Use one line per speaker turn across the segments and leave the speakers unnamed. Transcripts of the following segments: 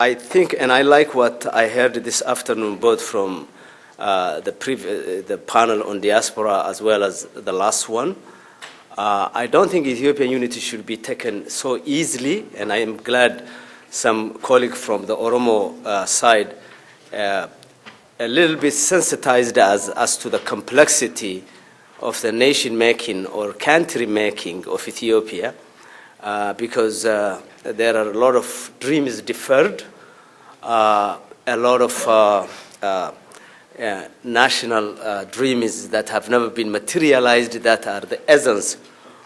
I think, and I like what I heard this afternoon, both from the panel on diaspora as well as the last one. I don't think Ethiopian unity should be taken so easily, and I am glad some colleague from the Oromo side a little bit sensitized as to the complexity of the nation-making or country-making of Ethiopia, because there are a lot of dreams deferred, a lot of national dreams that have never been materialized that are the essence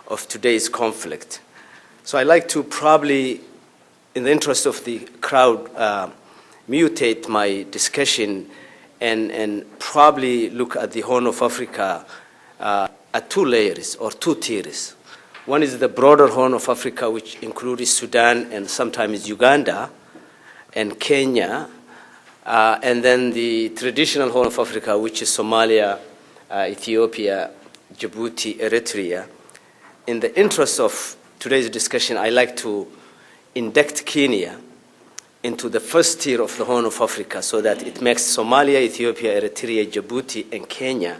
of today's conflict. So I like to probably, in the interest of the crowd, mutate my discussion and probably look at the Horn of Africa at two layers or two tiers. One is the broader Horn of Africa, which includes Sudan and sometimes Uganda and Kenya, and then the traditional Horn of Africa, which is Somalia, Ethiopia, Djibouti, Eritrea. In the interest of today's discussion, I like to induct Kenya into the first tier of the Horn of Africa so that it makes Somalia, Ethiopia, Eritrea, Djibouti, and Kenya.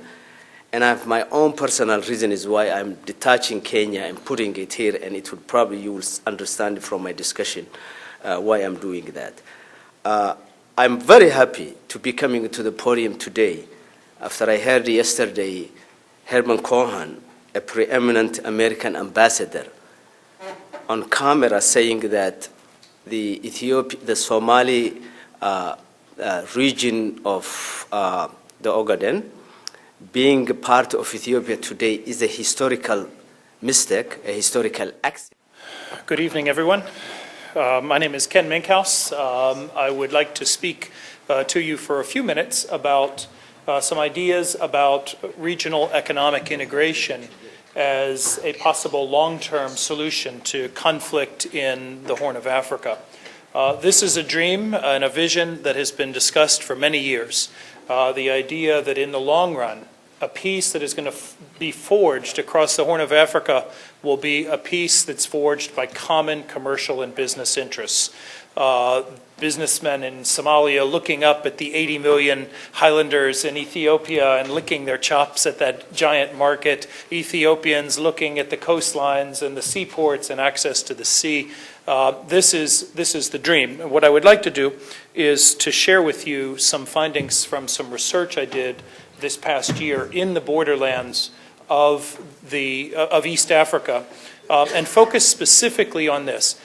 And I have my own personal reasons why I'm detaching Kenya and putting it here, and it will probably, you will understand from my discussion why I'm doing that. I'm very happy to be coming to the podium today after I heard yesterday Herman Cohen, a preeminent American ambassador, on camera saying that the Somali region of the Ogaden being part of Ethiopia today is a historical mistake, a historical accident.
Good evening, everyone. My name is Ken Minkhaus. I would like to speak to you for a few minutes about some ideas about regional economic integration as a possible long-term solution to conflict in the Horn of Africa. This is a dream and a vision that has been discussed for many years. The idea that in the long run, a peace that is going to be forged across the Horn of Africa will be a peace that's forged by common commercial and business interests. Businessmen in Somalia looking up at the 80 million highlanders in Ethiopia and licking their chops at that giant market. Ethiopians looking at the coastlines and the seaports and access to the sea. This is the dream. And what I would like to do is to share with you some findings from some research I did this past year in the borderlands of East Africa, and focus specifically on this.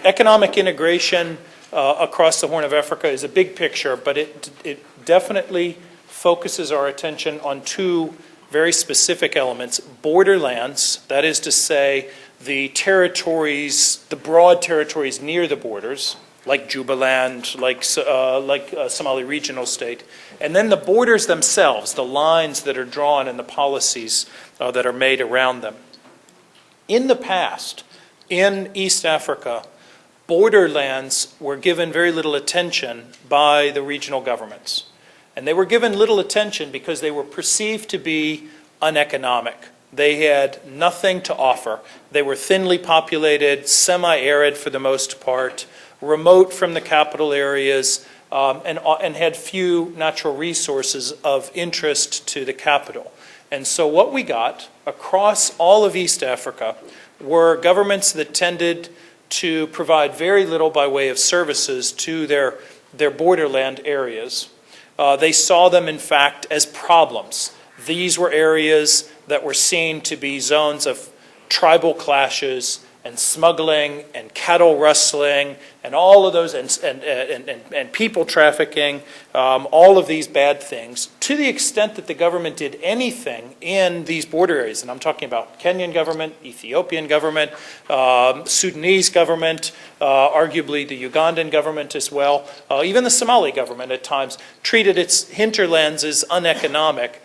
Economic integration across the Horn of Africa is a big picture, but it definitely focuses our attention on two very specific elements. Borderlands, that is to say, the territories, the broad territories near the borders, like Jubaland, like Somali Regional State, and then the borders themselves, the lines that are drawn and the policies that are made around them. In the past, in East Africa, borderlands were given very little attention by the regional governments. And they were given little attention because they were perceived to be uneconomic. They had nothing to offer. They were thinly populated, semi-arid for the most part, remote from the capital areas, and had few natural resources of interest to the capital. And so what we got across all of East Africa were governments that tended to provide very little by way of services to their borderland areas. They saw them, in fact, as problems. These were areas that were seen to be zones of tribal clashes and smuggling and cattle rustling and all of those, and people trafficking, all of these bad things, to the extent that the government did anything in these border areas. And I'm talking about Kenyan government, Ethiopian government, Sudanese government, arguably the Ugandan government as well, even the Somali government at times treated its hinterlands as uneconomic.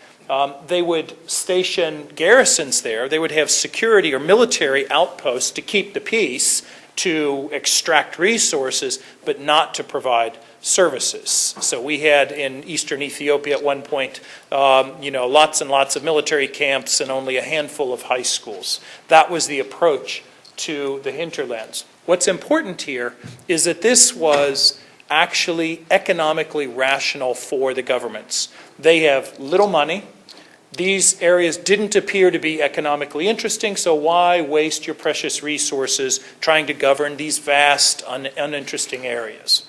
They would station garrisons there. They would have security or military outposts to keep the peace, to extract resources, but not to provide services. So we had in eastern Ethiopia at one point, lots and lots of military camps and only a handful of high schools. That was the approach to the hinterlands. What's important here is that this was actually economically rational for the governments. They have little money. These areas didn't appear to be economically interesting, so why waste your precious resources trying to govern these vast, uninteresting areas?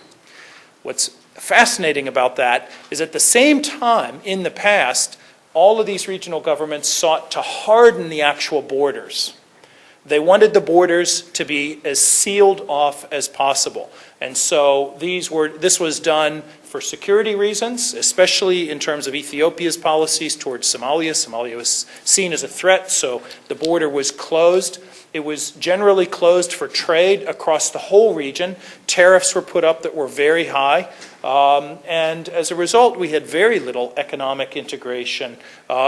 What's fascinating about that is at the same time, in the past, all of these regional governments sought to harden the actual borders. They wanted the borders to be as sealed off as possible. And so this was done for security reasons, especially in terms of Ethiopia's policies towards Somalia. Somalia was seen as a threat, so the border was closed. It was generally closed for trade across the whole region. Tariffs were put up that were very high. And as a result, we had very little economic integration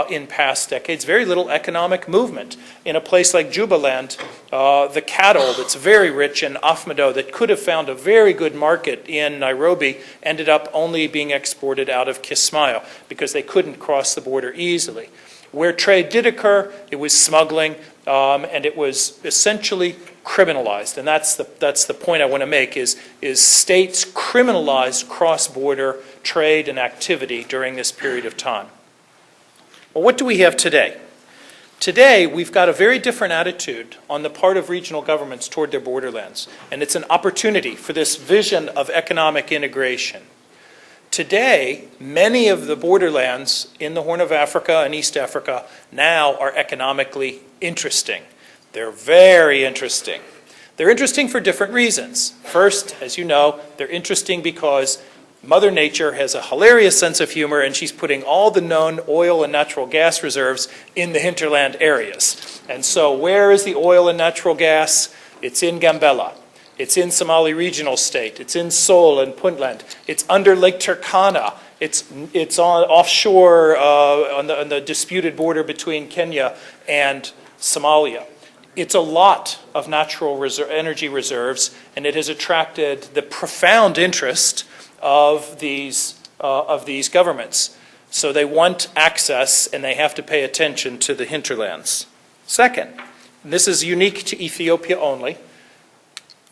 in past decades, very little economic movement. In a place like Jubaland, the cattle that's very rich in Afmado that could have found a very good market in Nairobi ended up only being exported out of Kismayo because they couldn't cross the border easily. Where trade did occur, it was smuggling, and it was essentially criminalized. And that's the point I want to make is states criminalized cross-border trade and activity during this period of time. Well, what do we have today? Today, we've got a very different attitude on the part of regional governments toward their borderlands. And it's an opportunity for this vision of economic integration. Today, many of the borderlands in the Horn of Africa and East Africa now are economically interesting. They're very interesting. They're interesting for different reasons. First, as you know, they're interesting because Mother Nature has a hilarious sense of humor, and she's putting all the known oil and natural gas reserves in the hinterland areas. And so where is the oil and natural gas? It's in Gambela. It's in Somali Regional State. It's in Seoul and Puntland. It's under Lake Turkana. It's on offshore on the disputed border between Kenya and Somalia. It's a lot of natural energy reserves, and it has attracted the profound interest of these governments. So they want access, and they have to pay attention to the hinterlands. Second, and this is unique to Ethiopia only,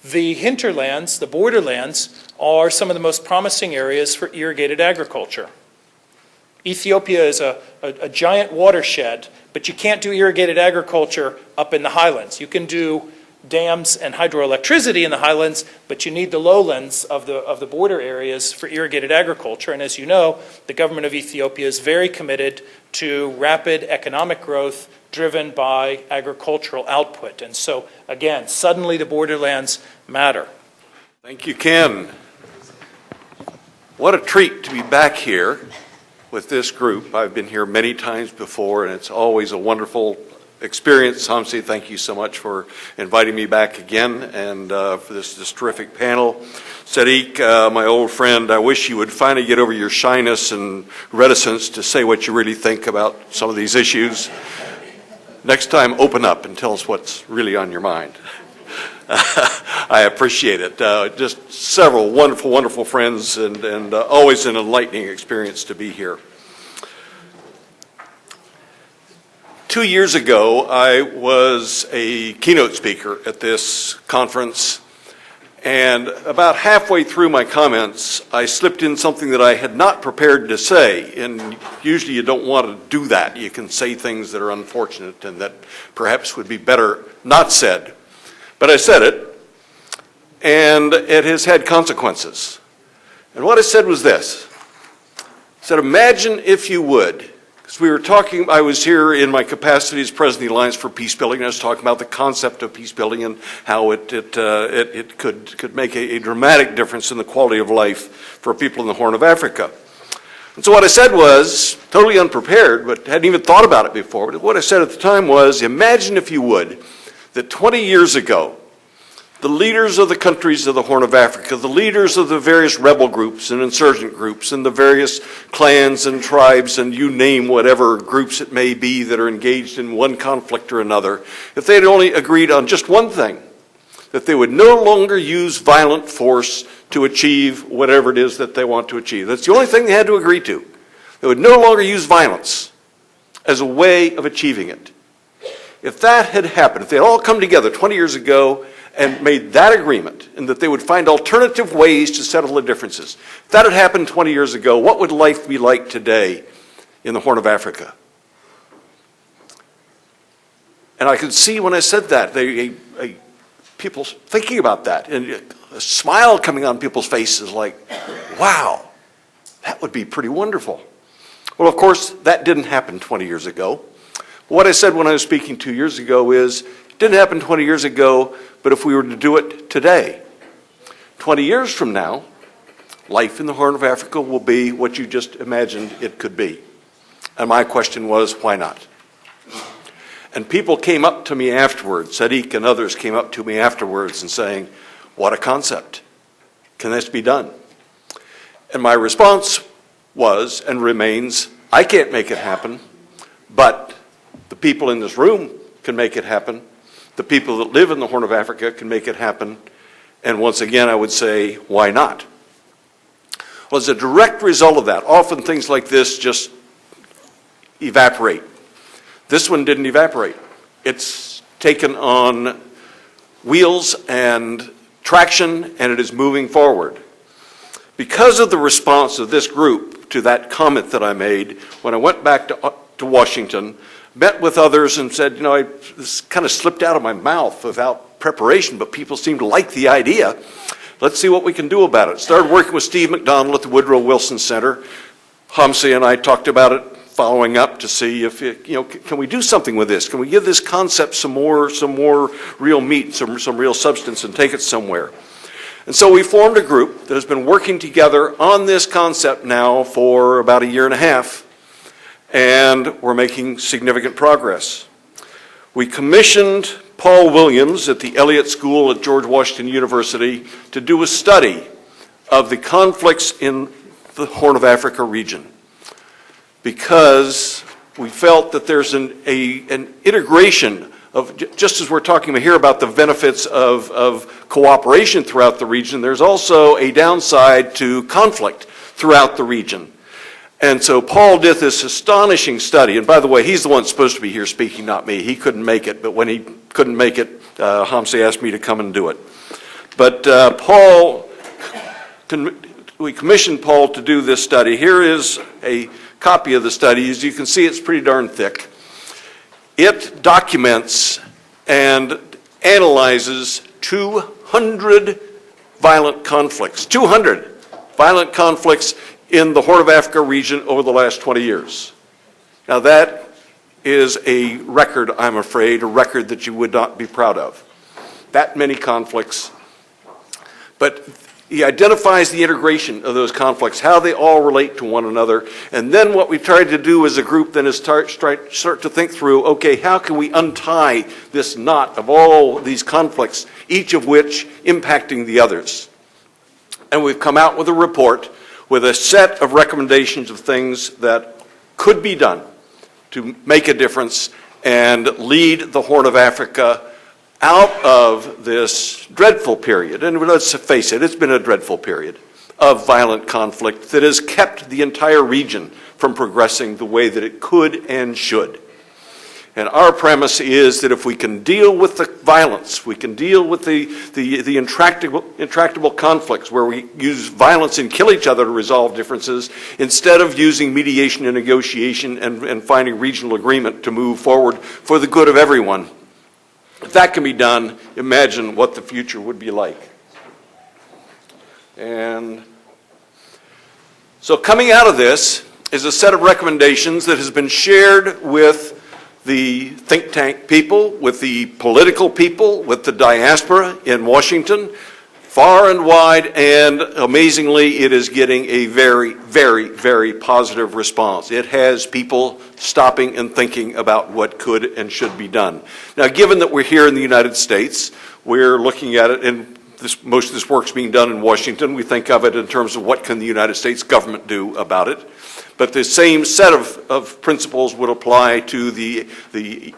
the hinterlands, the borderlands, are some of the most promising areas for irrigated agriculture. Ethiopia is a giant watershed, but you can't do irrigated agriculture up in the highlands. You can do dams and hydroelectricity in the highlands, but you need the lowlands of the border areas for irrigated agriculture. And as you know, the government of Ethiopia is very committed to rapid economic growth driven by agricultural output. And so, again, suddenly the borderlands matter.
Thank you, Ken. What a treat to be back here with this group. I've been here many times before, and it's always a wonderful experience. Hamsi, thank you so much for inviting me back again and for this terrific panel. Sadiq, my old friend, I wish you would finally get over your shyness and reticence to say what you really think about some of these issues. Next time, open up and tell us what's really on your mind. I appreciate it. Just several wonderful, wonderful friends, and always an enlightening experience to be here. 2 years ago, I was a keynote speaker at this conference, and about halfway through my comments, I slipped in something that I had not prepared to say, and usually you don't want to do that. You can say things that are unfortunate and that perhaps would be better not said. But I said it, and it has had consequences. And what I said was this. I said, imagine if you would, because we were talking, I was here in my capacity as president of the Alliance for Peace Building, and I was talking about the concept of peace building and how it could make a dramatic difference in the quality of life for people in the Horn of Africa. And so what I said was, totally unprepared, but hadn't even thought about it before, but what I said at the time was, imagine if you would, that 20 years ago, the leaders of the countries of the Horn of Africa, the leaders of the various rebel groups and insurgent groups and the various clans and tribes and you name whatever groups it may be that are engaged in one conflict or another, if they had only agreed on just one thing, that they would no longer use violent force to achieve whatever it is that they want to achieve. That's the only thing they had to agree to. They would no longer use violence as a way of achieving it. If that had happened, if they had all come together 20 years ago and made that agreement, and that they would find alternative ways to settle the differences. If that had happened 20 years ago, what would life be like today in the Horn of Africa? And I could see when I said that, people thinking about that, and a smile coming on people's faces like, wow, that would be pretty wonderful. Well, of course, that didn't happen 20 years ago. What I said when I was speaking 2 years ago is, it didn't happen 20 years ago, but if we were to do it today, 20 years from now, life in the Horn of Africa will be what you just imagined it could be. And my question was, why not? And people came up to me afterwards, Sadiq and others came up to me afterwards and saying, what a concept. Can this be done? And my response was and remains, I can't make it happen, but the people in this room can make it happen. The people that live in the Horn of Africa can make it happen. And once again, I would say, why not? Well, as a direct result of that, often things like this just evaporate. This one didn't evaporate. It's taken on wheels and traction, and it is moving forward. Because of the response of this group to that comment that I made, when I went back to Washington, met with others and said, this kind of slipped out of my mouth without preparation, but people seem to like the idea. Let's see what we can do about it. Started working with Steve McDonald at the Woodrow Wilson Center. Hamsi and I talked about it, following up to see if, can we do something with this? Can we give this concept some more real meat, some real substance, and take it somewhere? And so we formed a group that has been working together on this concept now for about a year and a half, and we're making significant progress. We commissioned Paul Williams at the Elliott School at George Washington University to do a study of the conflicts in the Horn of Africa region, because we felt that there's an integration of, just as we're talking here about the benefits of cooperation throughout the region, there's also a downside to conflict throughout the region. And so Paul did this astonishing study, and by the way, he's the one supposed to be here speaking, not me. He couldn't make it, but when he couldn't make it, Hamsi asked me to come and do it. But we commissioned Paul to do this study. Here is a copy of the study. As you can see, it's pretty darn thick. It documents and analyzes 200 violent conflicts. 200 violent conflicts in the Horn of Africa region over the last 20 years. Now that is a record, I'm afraid, a record that you would not be proud of. That many conflicts. But he identifies the integration of those conflicts, how they all relate to one another. And then what we tried to do as a group then is start to think through, okay, how can we untie this knot of all these conflicts, each of which impacting the others? And we've come out with a report with a set of recommendations of things that could be done to make a difference and lead the Horn of Africa out of this dreadful period, and let's face it, it's been a dreadful period of violent conflict that has kept the entire region from progressing the way that it could and should. And our premise is that if we can deal with the violence, we can deal with the intractable conflicts where we use violence and kill each other to resolve differences, instead of using mediation and negotiation and finding regional agreement to move forward for the good of everyone. If that can be done, imagine what the future would be like. And so coming out of this is a set of recommendations that has been shared with the think tank people, with the political people, with the diaspora in Washington, far and wide, and amazingly, it is getting a very, very, very positive response. It has people stopping and thinking about what could and should be done. Now, given that we're here in the United States, we're looking at it, and most of this work's being done in Washington. We think of it in terms of what can the United States government do about it. But the same set of principles would apply to the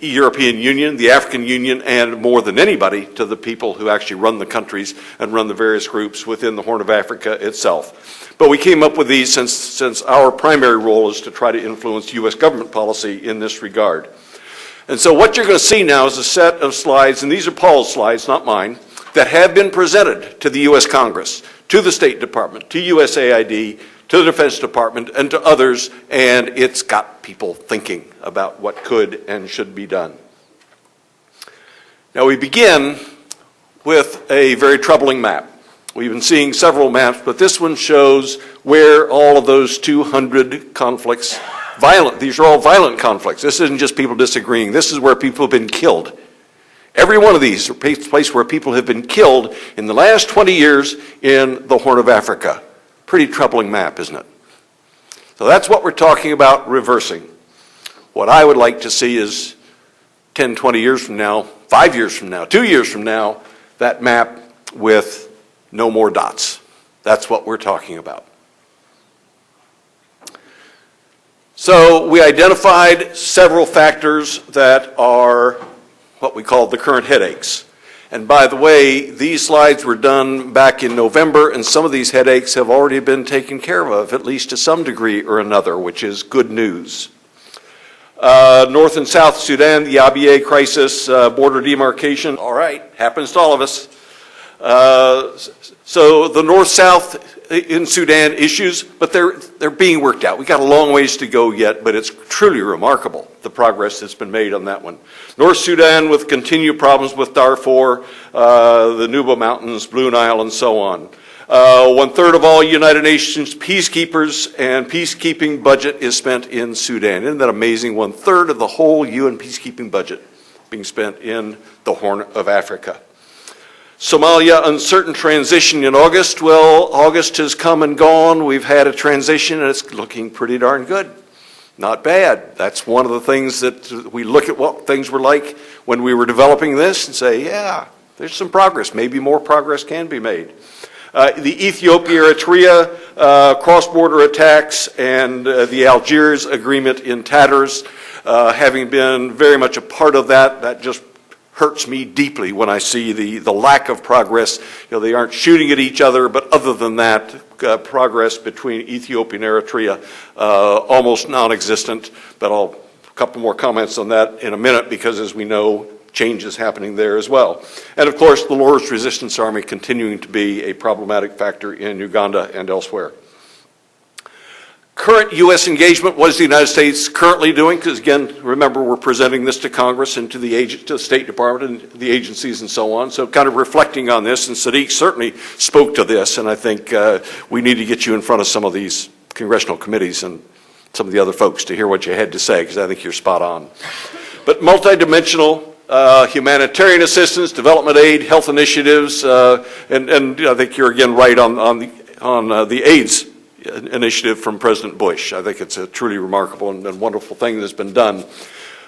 European Union, the African Union, and more than anybody, to the people who actually run the countries and run the various groups within the Horn of Africa itself. But we came up with these since our primary role is to try to influence U.S. government policy in this regard. And so what you're going to see now is a set of slides, and these are Paul's slides, not mine, that have been presented to the U.S. Congress, to the State Department, to USAID, to the Defense Department, and to others, and it's got people thinking about what could and should be done. Now we begin with a very troubling map. We've been seeing several maps, but this one shows where all of those 200 conflicts, these are all violent conflicts. This isn't just people disagreeing. This is where people have been killed. Every one of these are places where people have been killed in the last 20 years in the Horn of Africa. Pretty troubling map, isn't it? So that's what we're talking about reversing. What I would like to see is 10, 20 years from now, 5 years from now, 2 years from now, that map with no more dots. That's what we're talking about. So we identified several factors that are what we call the current headaches. And by the way, these slides were done back in November, and some of these headaches have already been taken care of, at least to some degree or another, which is good news. North and South Sudan, the Abyei crisis, border demarcation, all right, happens to all of us. So the North-South in Sudan issues, but they're being worked out. We've got a long ways to go yet, but it's truly remarkable, the progress that's been made on that one. North Sudan with continued problems with Darfur, the Nuba Mountains, Blue Nile, and so on. 1/3 of all United Nations peacekeepers and peacekeeping budget is spent in Sudan. Isn't that amazing? 1/3 of the whole UN peacekeeping budget being spent in the Horn of Africa. Somalia, uncertain transition in August. Well, August has come and gone. We've had a transition, and it's looking pretty darn good. Not bad. That's one of the things that we look at what things were like when we were developing this and say, yeah, there's some progress. Maybe more progress can be made. The Ethiopia-Eritrea cross-border attacks and the Algiers agreement in tatters, having been very much a part of that, that just hurts me deeply when I see the lack of progress. You know, they aren't shooting at each other, but other than that, progress between Ethiopia and Eritrea almost non-existent. But a couple more comments on that in a minute, because as we know, change is happening there as well. And of course, the Lord's Resistance Army continuing to be a problematic factor in Uganda and elsewhere. Current U.S. engagement, what is the United States currently doing? Because again, remember, we're presenting this to Congress and to the State Department and the agencies and so on. So kind of reflecting on this, and Sadiq certainly spoke to this, and I think we need to get you in front of some of these congressional committees and some of the other folks to hear what you had to say, because I think you're spot on. But multidimensional humanitarian assistance, development aid, health initiatives, and I think you're again right on the AIDS initiative from President Bush. I think it's a truly remarkable and wonderful thing that's been done.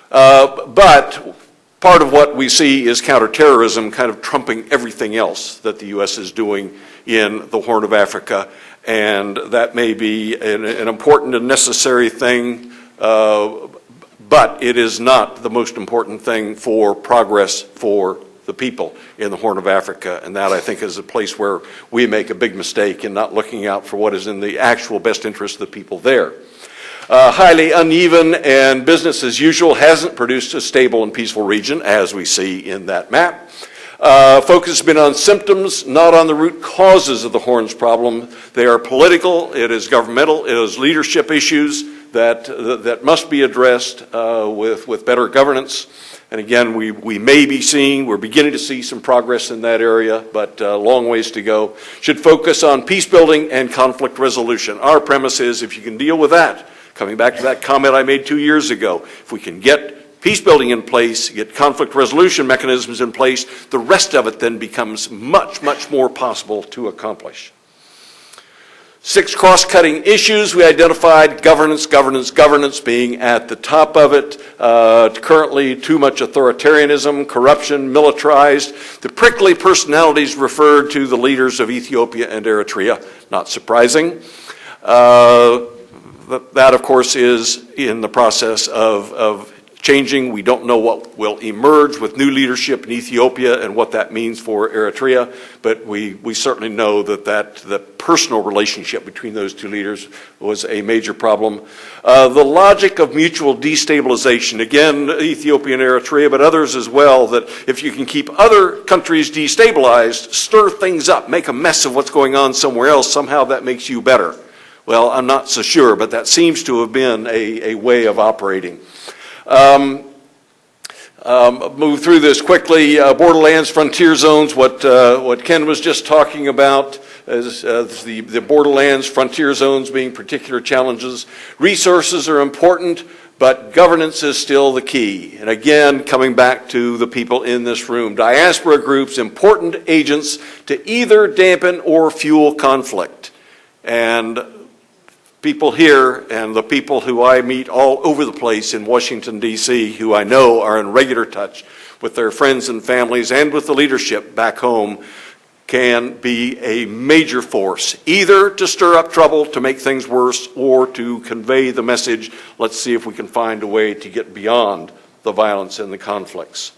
But part of what we see is counterterrorism kind of trumping everything else that the U.S. is doing in the Horn of Africa, and that may be an important and necessary thing, but it is not the most important thing for progress for the people in the Horn of Africa, and that I think is a place where we make a big mistake in not looking out for what is in the actual best interest of the people there. Highly uneven and business as usual hasn't produced a stable and peaceful region, as we see in that map. Focus has been on symptoms, not on the root causes of the Horn's problem. They are political, it is governmental, it is leadership issues that must be addressed with better governance. And again, we may be seeing, we're beginning to see some progress in that area, but long ways to go. Should focus on peace building and conflict resolution. Our premise is if you can deal with that, coming back to that comment I made 2 years ago, if we can get peace building in place, get conflict resolution mechanisms in place, the rest of it then becomes much, much more possible to accomplish. 6 cross-cutting issues we identified: governance, governance, governance being at the top of it. Currently, too much authoritarianism, corruption, militarized. The prickly personalities referred to the leaders of Ethiopia and Eritrea. Not surprising. That, of course, is in the process of changing. We don't know what will emerge with new leadership in Ethiopia and what that means for Eritrea, but we certainly know that the personal relationship between those two leaders was a major problem. The logic of mutual destabilization, again, Ethiopia and Eritrea, but others as well, that if you can keep other countries destabilized, stir things up, make a mess of what's going on somewhere else, somehow that makes you better. Well, I'm not so sure, but that seems to have been a way of operating. Move through this quickly. Borderlands, frontier zones, what Ken was just talking about, as the borderlands, frontier zones being particular challenges. Resources are important, but governance is still the key. And again, coming back to the people in this room, diaspora groups, important agents to either dampen or fuel conflict. And people here and the people who I meet all over the place in Washington, D.C., who I know are in regular touch with their friends and families and with the leadership back home, can be a major force, either to stir up trouble, to make things worse, or to convey the message, let's see if we can find a way to get beyond the violence and the conflicts.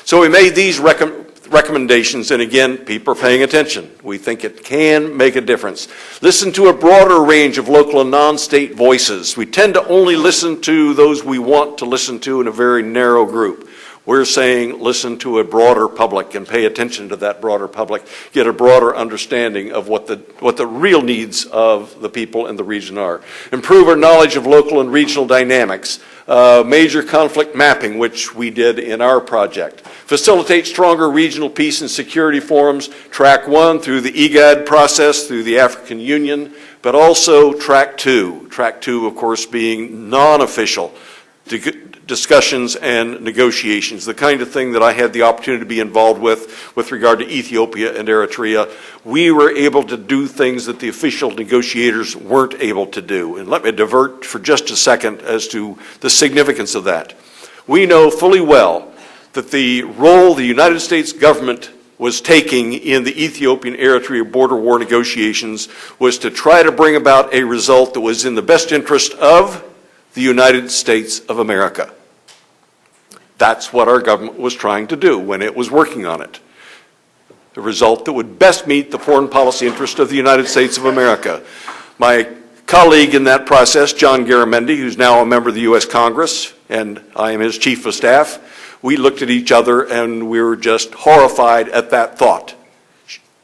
So we made these recommendations, and again, people are paying attention. We think it can make a difference. Listen to a broader range of local and non-state voices. We tend to only listen to those we want to listen to in a very narrow group. We're saying listen to a broader public and pay attention to that broader public, get a broader understanding of what the real needs of the people in the region are. Improve our knowledge of local and regional dynamics. Major conflict mapping, which we did in our project. Facilitate stronger regional peace and security forums. Track 1 through the IGAD process, through the African Union, but also track 2. Track 2, of course, being non-official discussions and negotiations, the kind of thing that I had the opportunity to be involved with regard to Ethiopia and Eritrea. We were able to do things that the official negotiators weren't able to do. And let me divert for just a second as to the significance of that. We know fully well that the role the United States government was taking in the Ethiopian-Eritrea border war negotiations was to try to bring about a result that was in the best interest of the United States of America. That's what our government was trying to do when it was working on it. A result that would best meet the foreign policy interest of the United States of America. My colleague in that process, John Garamendi, who's now a member of the U.S. Congress, and I am his chief of staff, we looked at each other and we were just horrified at that thought.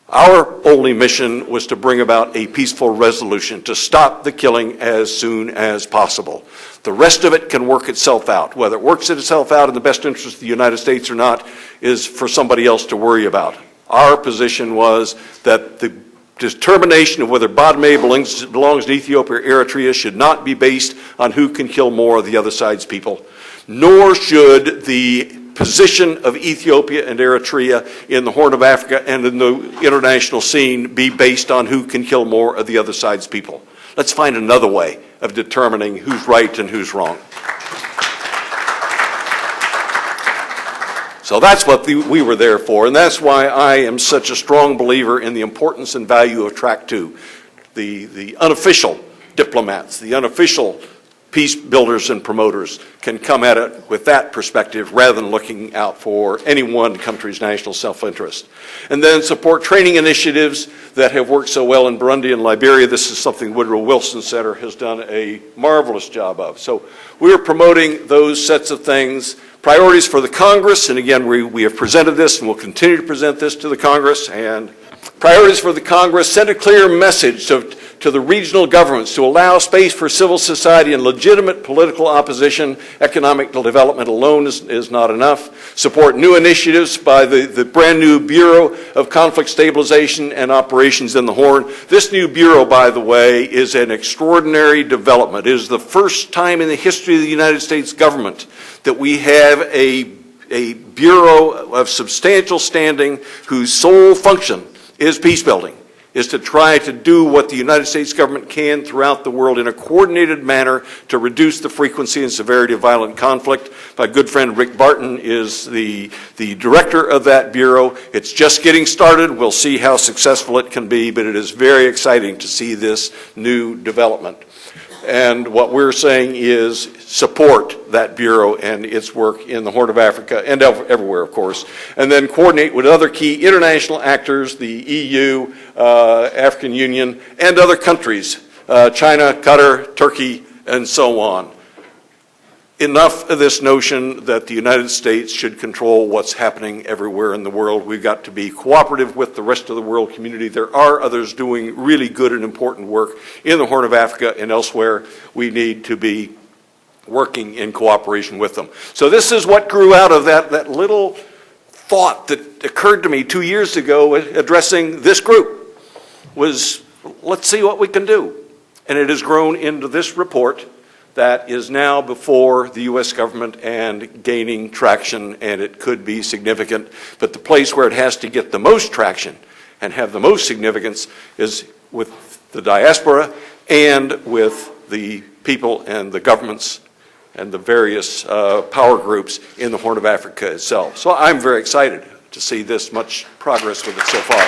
Our only mission was to bring about a peaceful resolution, to stop the killing as soon as possible. The rest of it can work itself out. Whether it works itself out in the best interest of the United States or not is for somebody else to worry about. Our position was that the determination of whether Badme belongs to Ethiopia or Eritrea should not be based on who can kill more of the other side's people, nor should the position of Ethiopia and Eritrea in the Horn of Africa and in the international scene be based on who can kill more of the other side's people. Let's find another way of determining who's right and who's wrong. So that's what we were there for, and that's why I am such a strong believer in the importance and value of Track 2. The unofficial diplomats, the unofficial peace builders and promoters can come at it with that perspective rather than looking out for any one country's national self-interest. And then support training initiatives that have worked so well in Burundi and Liberia. This is something Woodrow Wilson Center has done a marvelous job of. So we're promoting those sets of things. Priorities for the Congress, and again, we have presented this and will continue to present this to the Congress. And priorities for the Congress: send a clear message to the regional governments to allow space for civil society and legitimate political opposition. Economic development alone is not enough. Support new initiatives by the brand new Bureau of Conflict Stabilization and Operations in the Horn. This new bureau, by the way, is an extraordinary development. It is the first time in the history of the United States government that we have a bureau of substantial standing whose sole function is peace building, is to try to do what the United States government can throughout the world in a coordinated manner to reduce the frequency and severity of violent conflict. My good friend Rick Barton is the director of that bureau. It's just getting started. We'll see how successful it can be, but it is very exciting to see this new development. And what we're saying is support that bureau and its work in the Horn of Africa and everywhere, of course, and then coordinate with other key international actors, the EU, African Union, and other countries, China, Qatar, Turkey, and so on. Enough of this notion that the United States should control what's happening everywhere in the world. We've got to be cooperative with the rest of the world community. There are others doing really good and important work in the Horn of Africa and elsewhere. We need to be working in cooperation with them. So this is what grew out of that little thought that occurred to me 2 years ago addressing this group was, let's see what we can do. And it has grown into this report that is now before the U.S. government and gaining traction, and it could be significant. But the place where it has to get the most traction and have the most significance is with the diaspora and with the people and the governments and the various power groups in the Horn of Africa itself. So I'm very excited to see this much progress with it so far.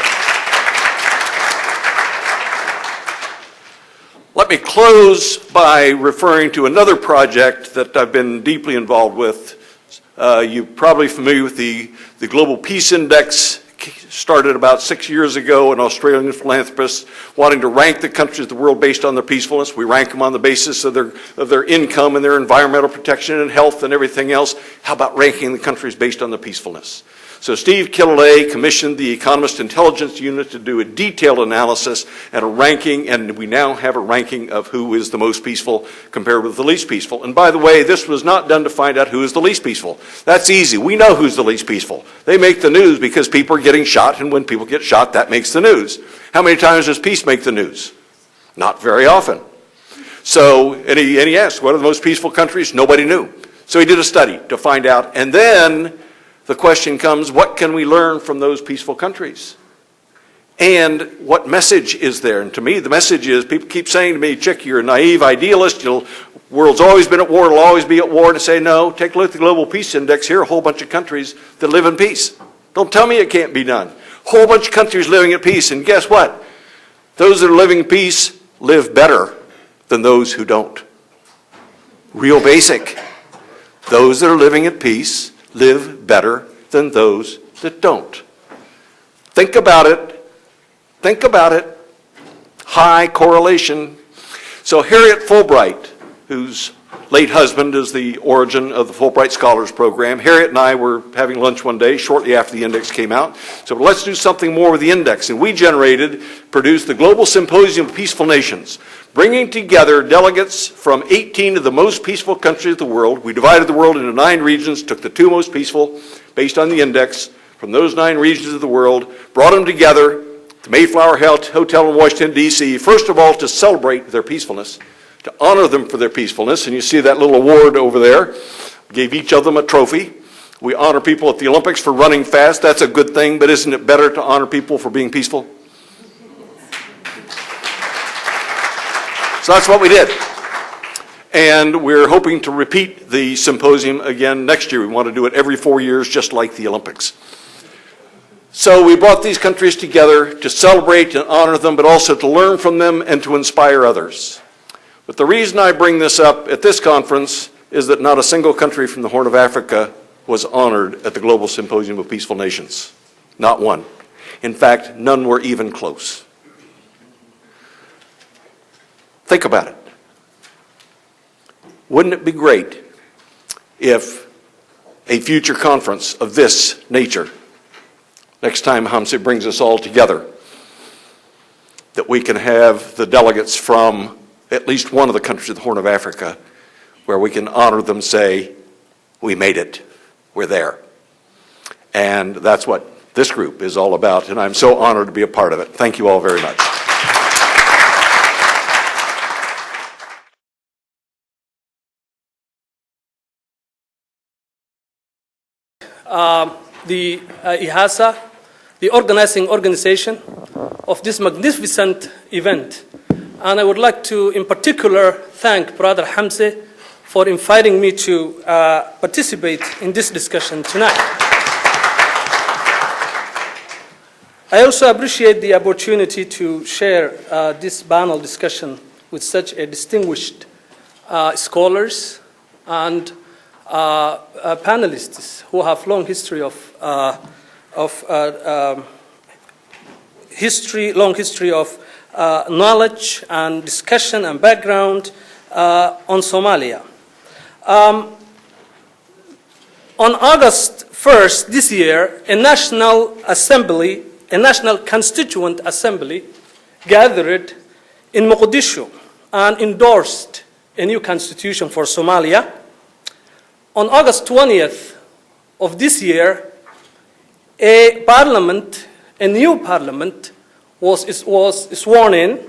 Let me close by referring to another project that I've been deeply involved with. You're probably familiar with the Global Peace Index. Started about 6 years ago, an Australian philanthropist wanting to rank the countries of the world based on their peacefulness. We rank them on the basis of their income and their environmental protection and health and everything else. How about ranking the countries based on their peacefulness? So Steve Killalay commissioned the Economist Intelligence Unit to do a detailed analysis and a ranking, and we now have a ranking of who is the most peaceful compared with the least peaceful. And by the way, this was not done to find out who is the least peaceful. That's easy. We know who's the least peaceful. They make the news because people are getting shot, and when people get shot, that makes the news. How many times does peace make the news? Not very often. So, and he asked, what are the most peaceful countries? Nobody knew. So he did a study to find out, and then the question comes, what can we learn from those peaceful countries? And what message is there? And to me, the message is, people keep saying to me, Chick, you're a naive idealist. The world's always been at war, it'll always be at war. And I say, no, take a look at the Global Peace Index. Here are a whole bunch of countries that live in peace. Don't tell me it can't be done. Whole bunch of countries living at peace. And guess what? Those that are living in peace live better than those who don't. Real basic. Those that are living at peace live better than those that don't. Think about it. Think about it. High correlation. So Harriet Fulbright, whose late husband is the origin of the Fulbright Scholars Program, Harriet and I were having lunch one day shortly after the index came out. So let's do something more with the index. And we produced the Global Symposium of Peaceful Nations, bringing together delegates from 18 of the most peaceful countries of the world. We divided the world into 9 regions, took the 2 most peaceful based on the index from those 9 regions of the world, brought them together to Mayflower Hotel in Washington, D.C., first of all to celebrate their peacefulness, to honor them for their peacefulness. And you see that little award over there. Gave each of them a trophy. We honor people at the Olympics for running fast. That's a good thing, but isn't it better to honor people for being peaceful? So that's what we did. And we're hoping to repeat the symposium again next year. We want to do it every 4 years, just like the Olympics. So we brought these countries together to celebrate and honor them, but also to learn from them and to inspire others. But the reason I bring this up at this conference is that not a single country from the Horn of Africa was honored at the Global Symposium of Peaceful Nations. Not one. In fact, none were even close. Think about it. Wouldn't it be great if a future conference of this nature, next time IHASA brings us all together, that we can have the delegates from at least one of the countries of the Horn of Africa, where we can honor them, say, we made it, we're there. And that's what this group is all about, and I'm so honored to be a part of it. Thank you all very much.
The IHASA, the organizing organization of this magnificent event. And I would like to, in particular, thank Brother Hamza for inviting me to participate in this discussion tonight. I also appreciate the opportunity to share this panel discussion with such a distinguished scholars, and panelists who have long history of knowledge and discussion and background on Somalia. On August 1st this year, a National Constituent Assembly gathered in Mogadishu and endorsed a new constitution for Somalia. On August 20th of this year, a new parliament was sworn in,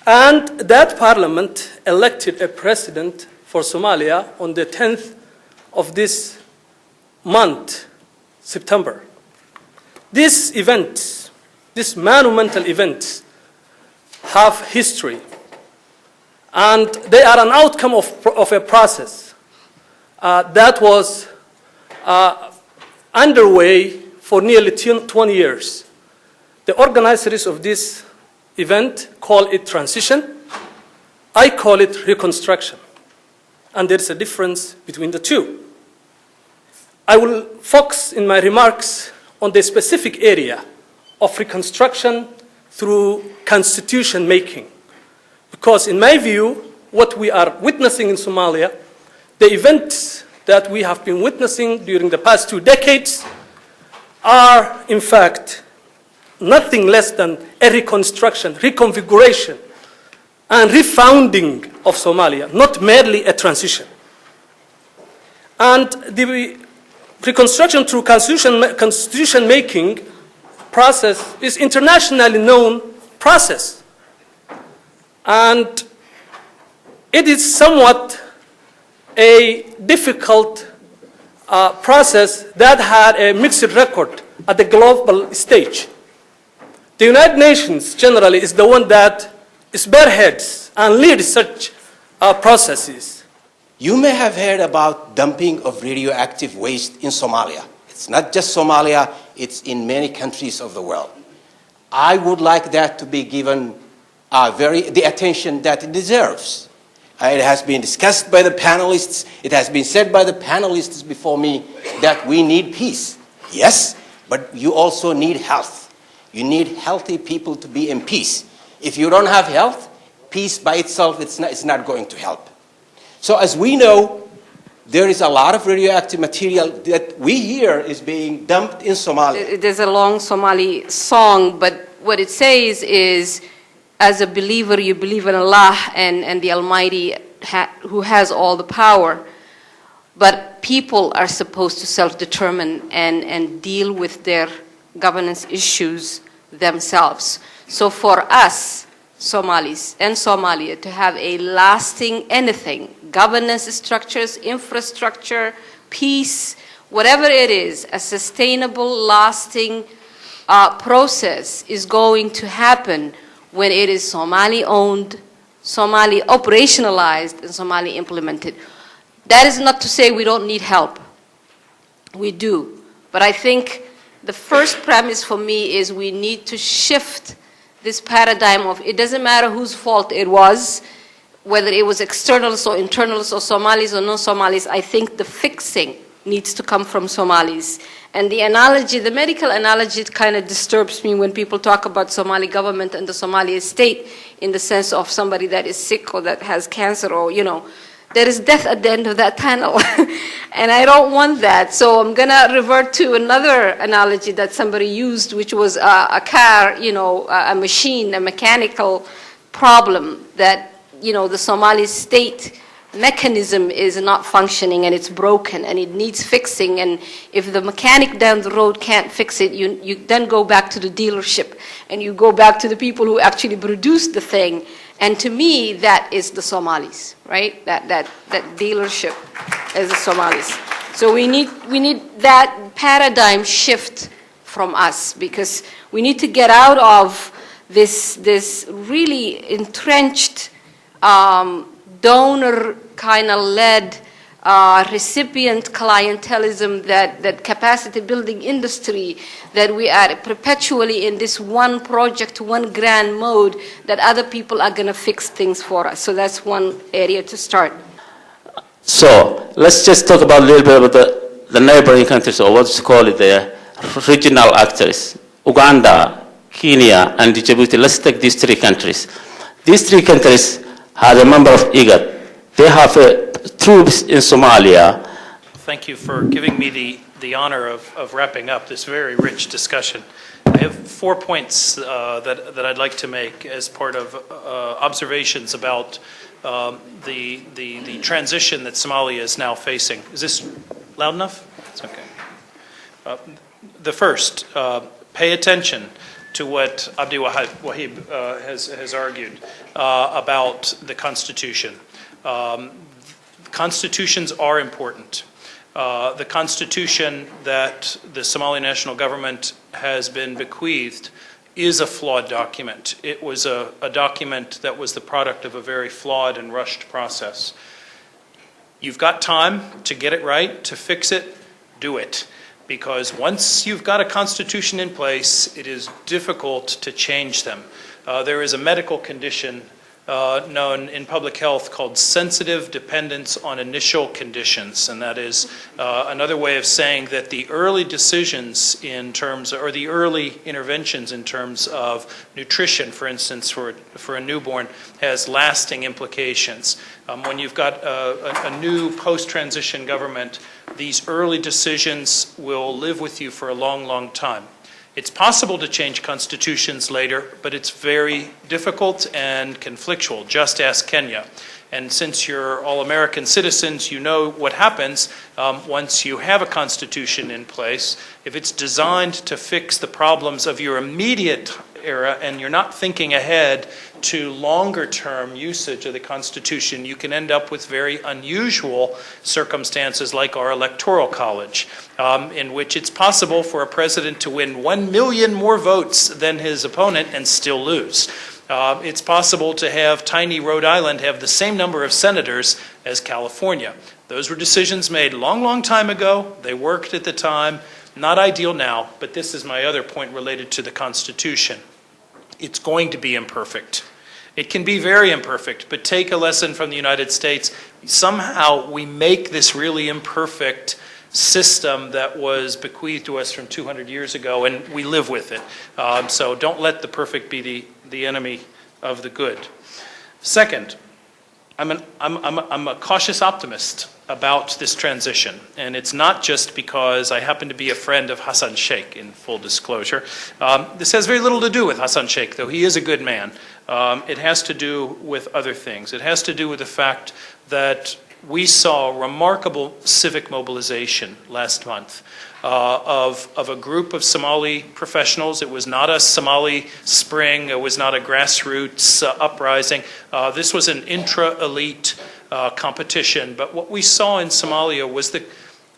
and that parliament elected a president for Somalia on the 10th of this month, September. These events, these monumental events, have history, and they are an outcome of a process that was underway for nearly 20 years. The organizers of this event call it transition. I call it reconstruction. And there is a difference between the two. I will focus in my remarks on the specific area of reconstruction through constitution making. Because in my view, what we are witnessing in Somalia, the events that we have been witnessing during the past 2 decades are, in fact, nothing less than a reconstruction, reconfiguration, and refounding of Somalia, not merely a transition. And the reconstruction through constitution-making process is internationally known process. And it is somewhat a difficult process that had a mixed record at the global stage. The United Nations generally is the one that spearheads and leads such processes.
You may have heard about dumping of radioactive waste in Somalia. It's not just Somalia, it's in many countries of the world. I would like that to be given the attention that it deserves. It has been discussed by the panelists. It has been said by the panelists before me that we need peace. Yes, but you also need health. You need healthy people to be in peace. If you don't have health, peace by itself, it's not going to help. So as we know, there is a lot of radioactive material that we hear is being dumped in Somalia.
There's a long Somali song, but what it says is, as a believer, you believe in Allah and the Almighty who has all the power. But people are supposed to self-determine and deal with their governance issues themselves. So for us, Somalis and Somalia, to have a lasting anything, governance structures, infrastructure, peace, whatever it is, a sustainable, lasting process is going to happen when it is Somali-owned, Somali operationalized, and Somali implemented. That is not to say we don't need help. We do. But I think the first premise for me is we need to shift this paradigm of it doesn't matter whose fault it was, whether it was externals or internals or Somalis or non-Somalis. I think the fixing needs to come from Somalis. And the analogy, the medical analogy, kind of disturbs me when people talk about Somali government and the Somali state in the sense of somebody that is sick or that has cancer or, you know, there is death at the end of that tunnel. And I don't want that. So I'm going to revert to another analogy that somebody used, which was a car, you know, a machine, a mechanical problem that, you know, the Somali state mechanism is not functioning and it's broken and it needs fixing. And if the mechanic down the road can't fix it, you then go back to the dealership and you go back to the people who actually produced the thing. And to me, that is the Somalis, right? That dealership is the Somalis. So we need that paradigm shift from us, because we need to get out of this really entrenched donor kind of led recipient clientelism, that capacity building industry, that we are perpetually in this one project, one grand mode, that other people are going to fix things for us. So that's one area to start.
So let's just talk about a little bit about the neighboring countries, or what's called the regional actors. Uganda, Kenya, and Djibouti. Let's take these three countries. These three countries are a member of IGAD. They have troops in Somalia.
Thank you for giving me the honor of wrapping up this very rich discussion. I have 4 points that I'd like to make as part of observations about the transition that Somalia is now facing. Is this loud enough? It's okay. The first, pay attention to what Abdi Wahib has argued about the Constitution. Constitutions are important. The Constitution that the Somali national government has been bequeathed is a flawed document. It was a document that was the product of a very flawed and rushed process. You've got time to get it right, to fix it, do it. Because once you've got a constitution in place, it is difficult to change them. There is a medical condition known in public health called sensitive dependence on initial conditions, and that is another way of saying that the early decisions in terms, or the early interventions in terms of nutrition, for instance, for a newborn, has lasting implications. When you've got a new post-transition government, these early decisions will live with you for a long, long time. It's possible to change constitutions later, but it's very difficult and conflictual. Just ask Kenya. And since you're all American citizens, you know what happens once you have a constitution in place. If it's designed to fix the problems of your immediate era and you're not thinking ahead to longer term usage of the Constitution, you can end up with very unusual circumstances like our electoral college, in which it's possible for a president to win 1 million more votes than his opponent and still lose. It's possible to have tiny Rhode Island have the same number of senators as California. Those were decisions made a long, long time ago. They worked at the time. Not ideal now, but this is my other point related to the Constitution. It's going to be imperfect. It can be very imperfect, but take a lesson from the United States. Somehow we make this really imperfect system that was bequeathed to us from 200 years ago, and we live with it. So don't let the perfect be the enemy of the good. Second, I'm a cautious optimist about this transition, and it's not just because I happen to be a friend of Hassan Sheikh, in full disclosure. This has very little to do with Hassan Sheikh, though he is a good man. It has to do with other things. It has to do with the fact that we saw remarkable civic mobilization last month of a group of Somali professionals. It was not a Somali spring. It was not a grassroots uprising. This was an intra-elite competition. But what we saw in Somalia was the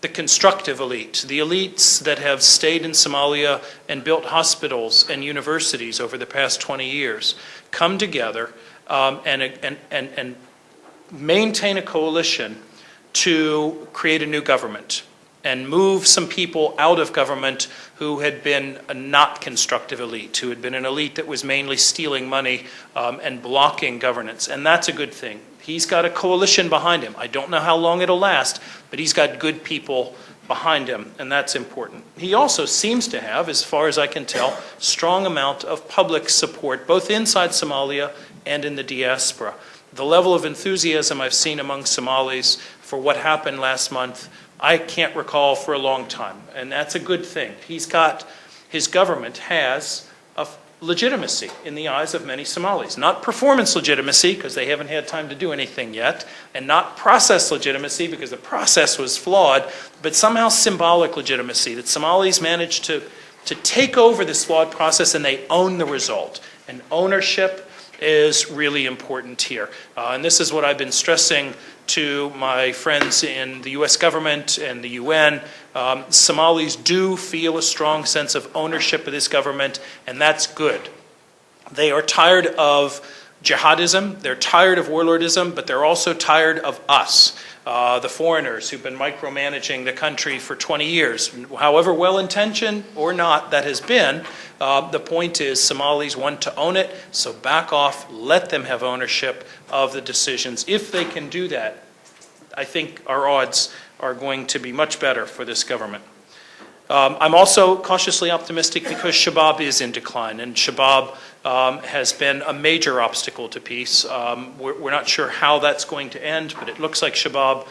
constructive elite, the elites that have stayed in Somalia and built hospitals and universities over the past 20 years, come together and maintain a coalition to create a new government and move some people out of government who had been a not constructive elite, who had been an elite that was mainly stealing money and blocking governance. And that's a good thing. He's got a coalition behind him. I don't know how long it'll last, but he's got good people behind him, and that's important. He also seems to have, as far as I can tell, strong amount of public support, both inside Somalia and in the diaspora. The level of enthusiasm I've seen among Somalis for what happened last month, I can't recall for a long time, and that's a good thing. His government has a legitimacy in the eyes of many Somalis. Not performance legitimacy, because they haven't had time to do anything yet, and not process legitimacy, because the process was flawed, but somehow symbolic legitimacy, that Somalis managed to take over this flawed process and they own the result. And ownership is really important here. And this is what I've been stressing to my friends in the US government and the UN. Somalis do feel a strong sense of ownership of this government, and that's good. They are tired of jihadism, they're tired of warlordism, but they're also tired of us. the foreigners who've been micromanaging the country for 20 years. However well-intentioned or not that has been, the point is Somalis want to own it, so back off, let them have ownership of the decisions. If they can do that, I think our odds are going to be much better for this government. I'm also cautiously optimistic because Shabab is in decline, and Shabab has been a major obstacle to peace. We're not sure how that's going to end, but it looks like Shabab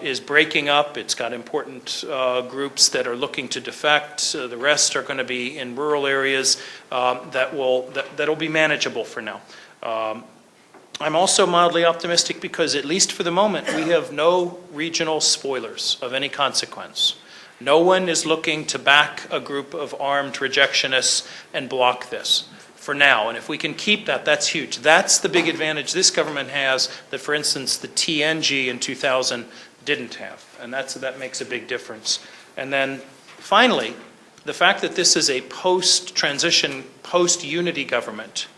is breaking up. It's got important groups that are looking to defect. The rest are going to be in rural areas that'll be manageable for now. I'm also mildly optimistic because, at least for the moment, we have no regional spoilers of any consequence. No one is looking to back a group of armed rejectionists and block this for now. And if we can keep that, that's huge. That's the big advantage this government has that, for instance, the TNG in 2000 didn't have. And that makes a big difference. And then finally, the fact that this is a post-transition, post-unity government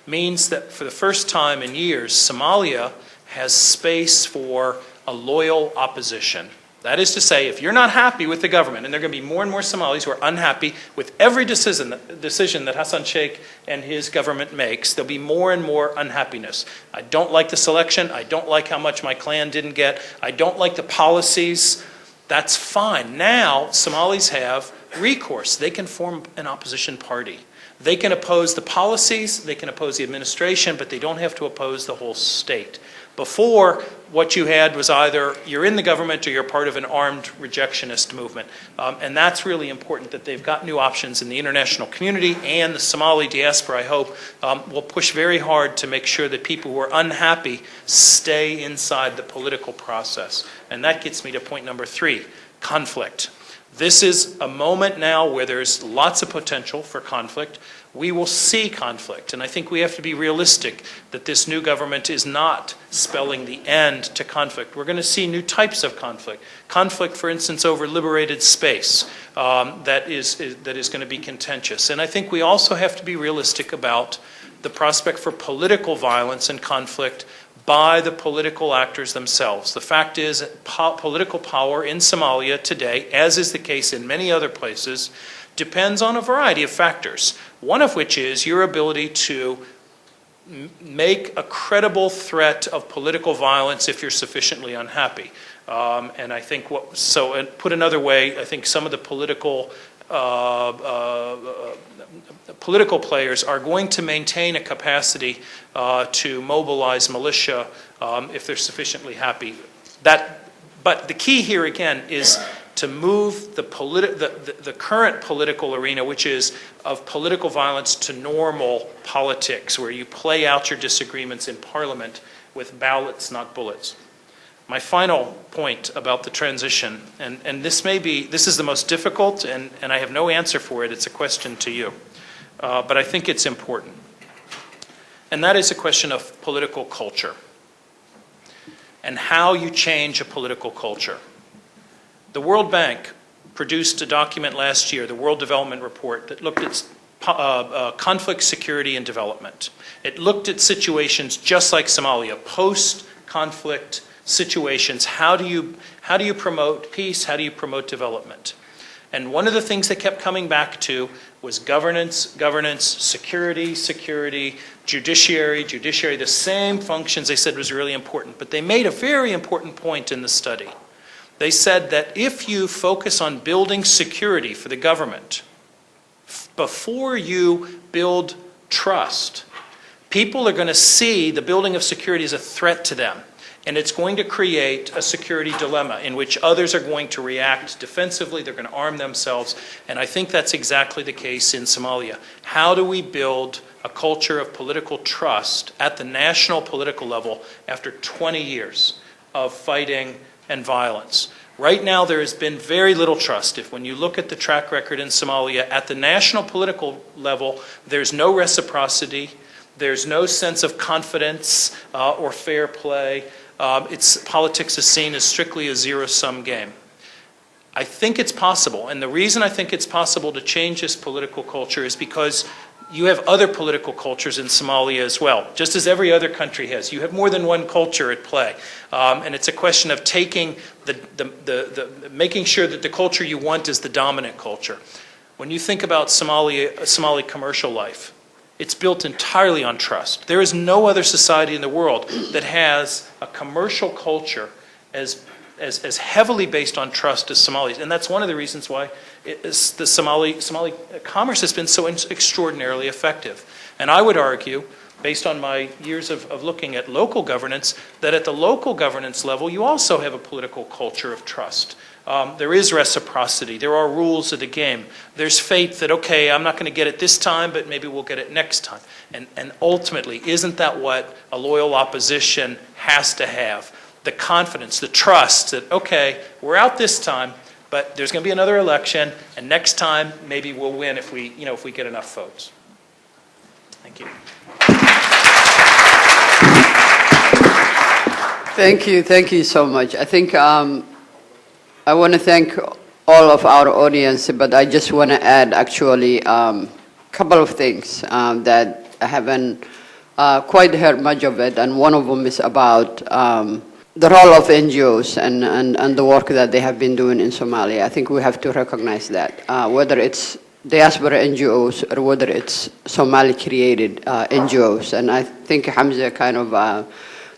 means that for the first time in years, Somalia has space for a loyal opposition. That is to say, if you're not happy with the government, and there are going to be more and more Somalis who are unhappy with every decision that Hassan Sheikh and his government makes, there'll be more and more unhappiness. I don't like the selection. I don't like how much my clan didn't get. I don't like the policies. That's fine. Now, Somalis have recourse. They can form an opposition party. They can oppose the policies, they can oppose the administration, but they don't have to oppose the whole state. Before, what you had was either you're in the government or you're part of an armed rejectionist movement. And that's really important, that they've got new options in the international community, and the Somali diaspora, I hope, will push very hard to make sure that people who are unhappy stay inside the political process. And that gets me to point number 3, conflict. This is a moment now where there's lots of potential for conflict. We will see conflict, and I think we have to be realistic that this new government is not spelling the end to conflict. We're going to see new types of conflict. Conflict, for instance, over liberated space that is going to be contentious. And I think we also have to be realistic about the prospect for political violence and conflict by the political actors themselves. The fact is, political power in Somalia today, as is the case in many other places, depends on a variety of factors, one of which is your ability to make a credible threat of political violence if you're sufficiently unhappy. And I think put another way, I think some of the political players are going to maintain a capacity to mobilize militia if they're sufficiently happy. But the key here again is to move the current political arena, which is of political violence, to normal politics, where you play out your disagreements in Parliament with ballots, not bullets. My final point about the transition, and this is the most difficult, and I have no answer for it, it's a question to you, but I think it's important. And that is a question of political culture and how you change a political culture. The World Bank produced a document last year, the World Development Report, that looked at conflict, security, and development. It looked at situations just like Somalia, post-conflict situations. How do you promote peace? How do you promote development? And one of the things they kept coming back to was governance, security, judiciary, the same functions they said was really important. But they made a very important point in the study. They said that if you focus on building security for the government, before you build trust, people are going to see the building of security as a threat to them. And it's going to create a security dilemma in which others are going to react defensively, they're going to arm themselves, and I think that's exactly the case in Somalia. How do we build a culture of political trust at the national political level after 20 years of fighting and violence? Right now there has been very little trust. When you look at the track record in Somalia, at the national political level, there's no reciprocity, there's no sense of confidence or fair play. Politics is seen as strictly a zero-sum game. I think it's possible, and the reason I think it's possible to change this political culture is because you have other political cultures in Somalia as well, just as every other country has. You have more than one culture at play. And it's a question of taking making sure that the culture you want is the dominant culture. When you think about Somali commercial life, it's built entirely on trust. There is no other society in the world that has a commercial culture as heavily based on trust as Somalis. And that's one of the reasons why the Somali commerce has been so extraordinarily effective. And I would argue, based on my years of looking at local governance, that at the local governance level, you also have a political culture of trust. There is reciprocity. There are rules of the game. There's faith that, okay, I'm not going to get it this time, but maybe we'll get it next time. And ultimately, isn't that what a loyal opposition has to have? The confidence, the trust that, okay, we're out this time, but there's going to be another election, and next time maybe we'll win if we get enough votes. Thank you.
Thank you so much. I think I want to thank all of our audience, but I just want to add actually a couple of things that I haven't quite heard much of it, and one of them is about the role of NGOs and the work that they have been doing in Somalia. I think we have to recognize that, whether it's diaspora NGOs or whether it's Somali-created NGOs. And I think Hamza kind of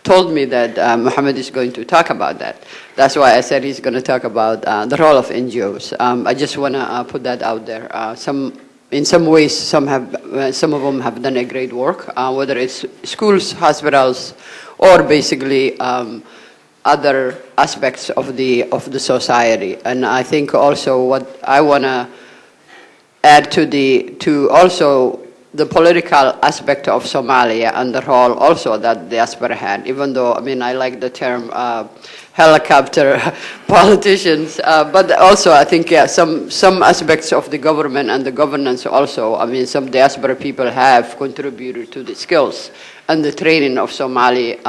told me that Mohammed is going to talk about that. That's why I said he's going to talk about the role of NGOs. I just want to put that out there. In some ways, some of them have done a great work, whether it's schools, hospitals, or basically other aspects of the society. And I think also what I want to add to also the political aspect of Somalia and the role also that diaspora had, even though, I mean, I like the term helicopter politicians, but also I think, yeah, some aspects of the government and the governance also, I mean, some diaspora people have contributed to the skills and the training of Somali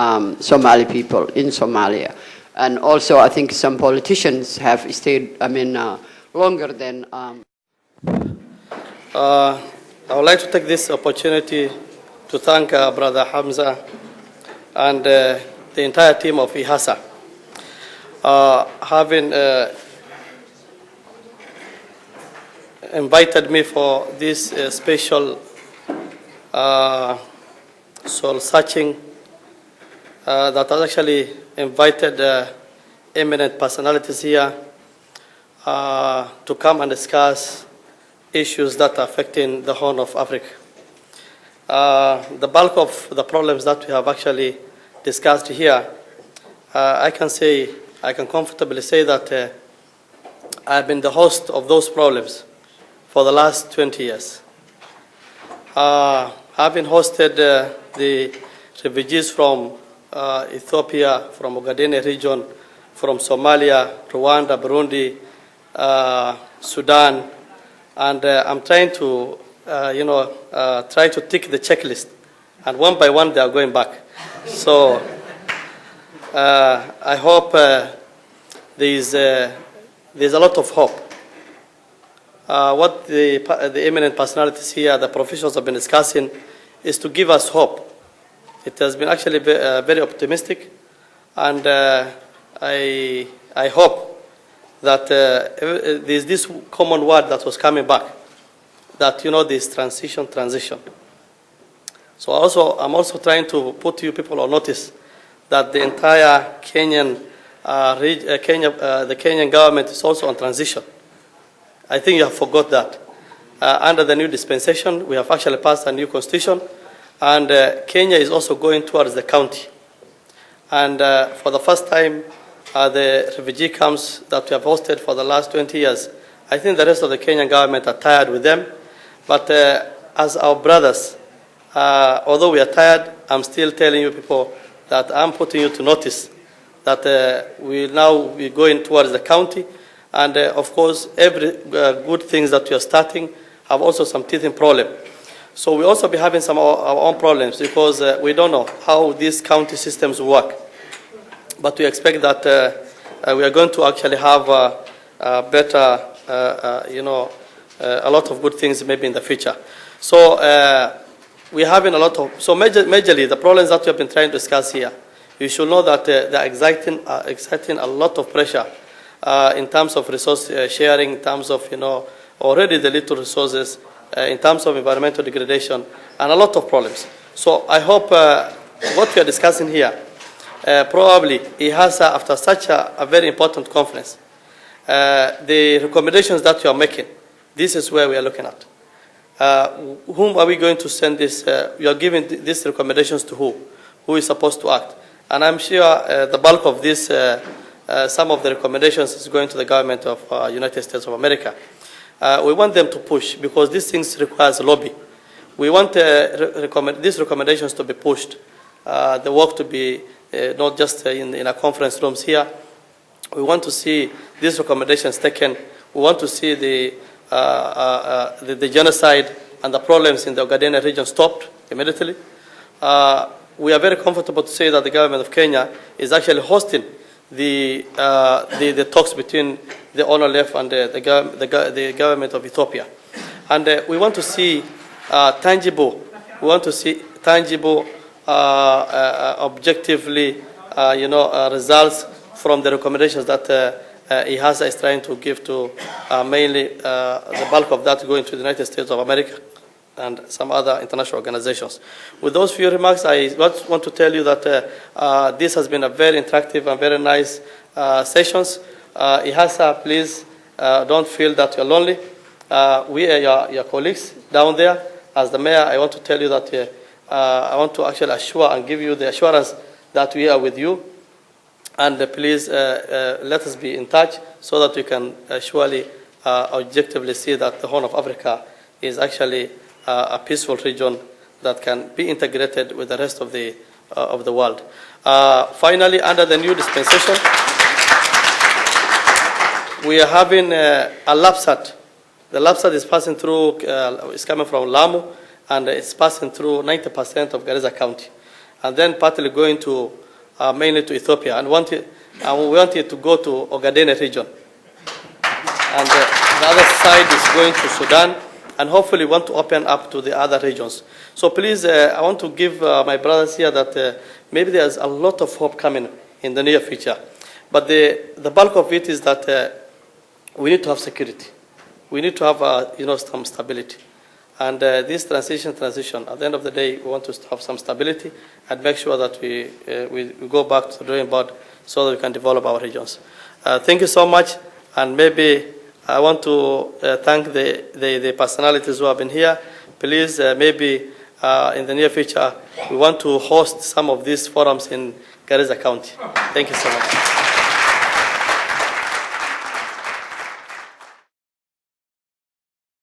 people in Somalia. And also I think some politicians have stayed, I mean, longer than...
I would like to take this opportunity to thank Brother Hamza and the entire team of IHASA having invited me for this special soul searching that has actually invited eminent personalities here to come and discuss issues that are affecting the Horn of Africa. The bulk of the problems that we have actually discussed here, I can comfortably say that I've been the host of those problems for the last 20 years. I've been hosted the refugees from Ethiopia, from Ogaden region, from Somalia, Rwanda, Burundi, Sudan, and I'm trying to, try to tick the checklist, and one by one they are going back. So I hope there's a lot of hope. What the eminent personalities here, the professionals have been discussing, is to give us hope. It has been actually very optimistic, and I hope that there's this common word that was coming back, that, this transition. So I'm also trying to put you people on notice that the entire Kenyan, the Kenyan government is also on transition. I think you have forgot that. Under the new dispensation, we have actually passed a new constitution, and Kenya is also going towards the county. And for the first time, the refugee camps that we have hosted for the last 20 years, I think the rest of the Kenyan government are tired with them. But as our brothers, although we are tired, I'm still telling you people that I'm putting you to notice that we're going towards the county. And of course, every good things that we are starting have also some teething problem. So we also be having some of our own problems because we don't know how these county systems work. But we expect that we are going to actually have better, a lot of good things maybe in the future. So we're having a lot of, so majorly the problems that we have been trying to discuss here, you should know that they're exerting a lot of pressure in terms of resource sharing, in terms of, already the little resources, in terms of environmental degradation, and a lot of problems. So I hope what we are discussing here, probably IHASA, after such a very important conference, the recommendations that you are making, this is where we are looking at. Whom are we going to send this? You are giving these recommendations to who? Who is supposed to act? And I'm sure the bulk of this, some of the recommendations is going to the government of United States of America. We want them to push because these things require lobby. We want these recommendations to be pushed, the work to be not just in our conference rooms here. We want to see these recommendations taken. We want to see the genocide and the problems in the Ogaden region stopped immediately. We are very comfortable to say that the government of Kenya is actually hosting the talks between the honor left and the government of Ethiopia. And we want to see tangible, objectively, results from the recommendations that IHASA is trying to give to mainly the bulk of that going to the United States of America and some other international organizations. With those few remarks, I want to tell you that this has been a very interactive and very nice sessions. IHASA, please don't feel that you're lonely. We are your colleagues down there. As the mayor, I want to tell you that I want to actually assure and give you the assurance that we are with you. And please let us be in touch so that we can surely objectively see that the Horn of Africa is actually a peaceful region that can be integrated with the rest of the world. Finally, under the new dispensation, we are having a LAPSAT. The LAPSAT is passing through, it's coming from Lamu, and it's passing through 90% of Garissa County, and then partly going to mainly to Ethiopia, and we want it to go to Ogaden region. And the other side is going to Sudan, and hopefully want to open up to the other regions. So please, I want to give my brothers here that maybe there's a lot of hope coming in the near future. But the bulk of it is that we need to have security. We need to have some stability. And this transition, at the end of the day, we want to have some stability and make sure that we go back to the drawing board so that we can develop our regions. Thank you so much, and maybe I want to thank the personalities who have been here. Please, maybe in the near future, we want to host some of these forums in Garissa County. Thank you so much.